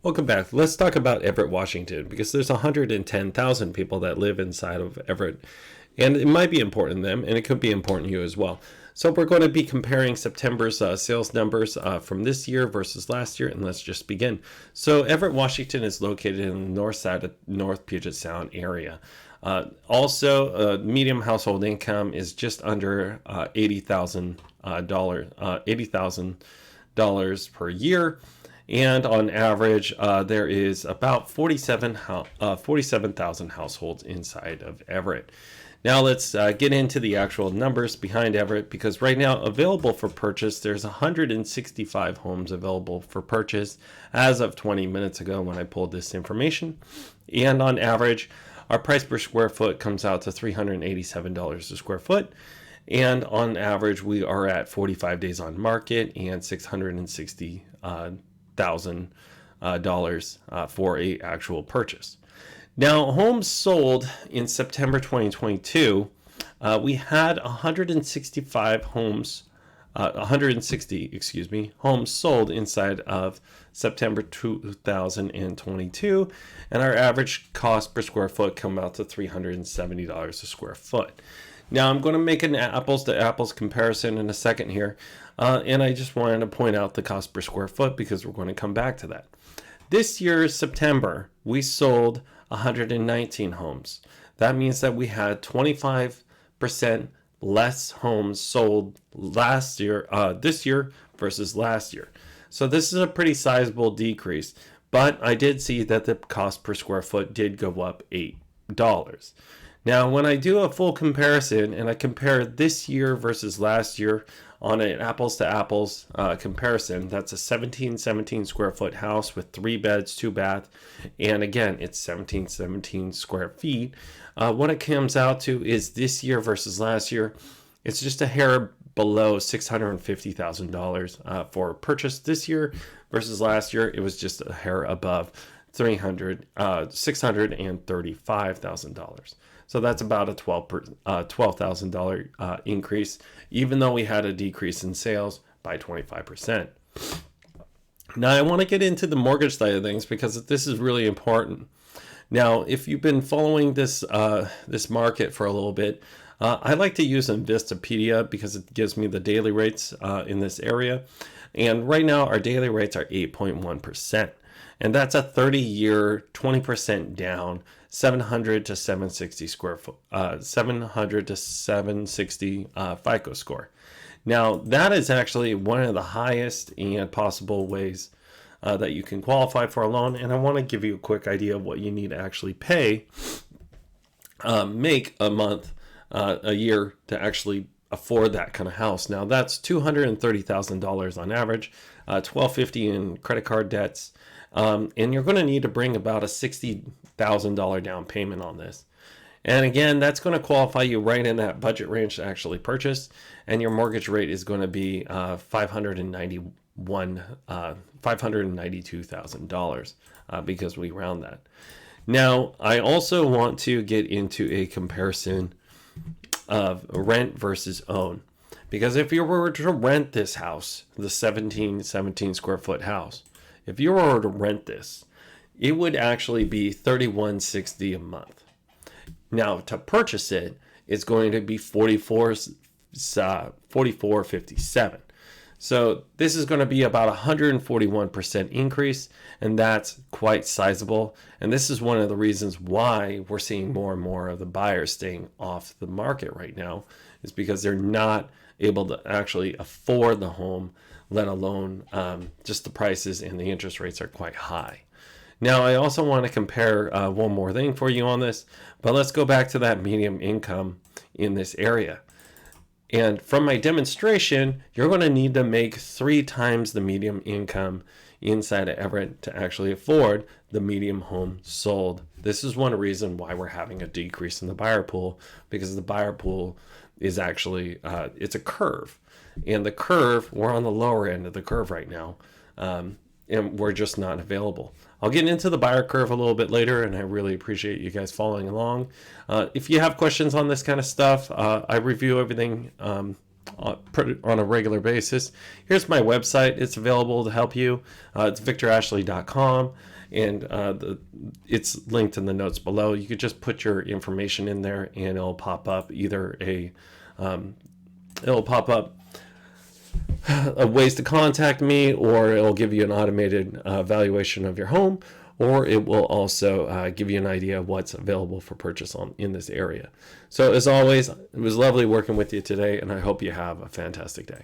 Welcome back. Let's talk about Everett, Washington, because there's 110,000 people that live inside of Everett, and it might be important to them, and it could be important to you as well. So we're going to be comparing September's sales numbers from this year versus last year, and let's just begin. So Everett, Washington is located in the north side of North Puget Sound area. Medium household income is just under $80,000 per year. And on average, there is about 47,000 households inside of Everett. Now let's get into the actual numbers behind Everett, because right now available for purchase, there's 165 homes available for purchase as of 20 minutes ago when I pulled this information. And on average, our price per square foot comes out to $387 a square foot. And on average, we are at 45 days on market and $660,000 for a actual purchase. Now, homes sold in September 2022, we had 160 homes sold inside of September 2022, and our average cost per square foot come out to $370 a square foot. Now, I'm going to make an apples to apples comparison in a second here, and I just wanted to point out the cost per square foot because we're going to come back to that. This year's September, we sold 119 homes. That means that we had 25% less homes sold this year versus last year. So this is a pretty sizable decrease, but I did see that the cost per square foot did go up $8. Now, when I do a full comparison and I compare this year versus last year on an apples to apples comparison, that's a 1717 square foot house with 3 beds, 2 bath, and again, it's 1717 square feet. What it comes out to is this year versus last year, it's just a hair below $650,000 for purchase this year versus last year. It was just a hair above $635,000. So that's about a $12,000 increase, even though we had a decrease in sales by 25%. Now, I want to get into the mortgage side of things because this is really important. Now, if you've been following this market for a little bit, I like to use Investopedia because it gives me the daily rates in this area. And right now, our daily rates are 8.1%. And that's a 30-year, 20% down, 700 to 760 square foot, 700 to 760 FICO score. Now, that is actually one of the highest and possible ways that you can qualify for a loan. And I want to give you a quick idea of what you need to actually make a month, a year to actually afford that kind of house. Now, that's $230,000 on average, $1,250 in credit card debts. And you're going to need to bring about a $60,000 down payment on this. And again, that's going to qualify you right in that budget range to actually purchase. And your mortgage rate is going to be $592,000 because we round that. Now, I also want to get into a comparison of rent versus own. Because if you were to rent this house, the 1717 square foot house, if you were to rent this, it would actually be $3,160 a month. Now, to purchase it, it's going to be $44.57. So this is going to be about 141% increase, and that's quite sizable. And this is one of the reasons why we're seeing more and more of the buyers staying off the market right now, is because they're not able to actually afford the home, let alone just the prices, and the interest rates are quite high. Now, I also want to compare one more thing for you on this, but let's go back to that medium income in this area. And from my demonstration, you're going to need to make 3 times the medium income inside of Everett to actually afford the medium home sold. This is one reason why we're having a decrease in the buyer pool, because the buyer pool is actually, it's a curve. And the curve, we're on the lower end of the curve right now, and we're just not available. I'll get into the buyer curve a little bit later, and I really appreciate you guys following along. If you have questions on this kind of stuff, I review everything on a regular basis. Here's my website. It's available to help you. It's victorashley.com, and it's linked in the notes below. You could just put your information in there, and it'll pop up it'll pop up ways to contact me, or it'll give you an automated valuation of your home, or it will also give you an idea of what's available for purchase in this area. So as always, it was lovely working with you today, and I hope you have a fantastic day.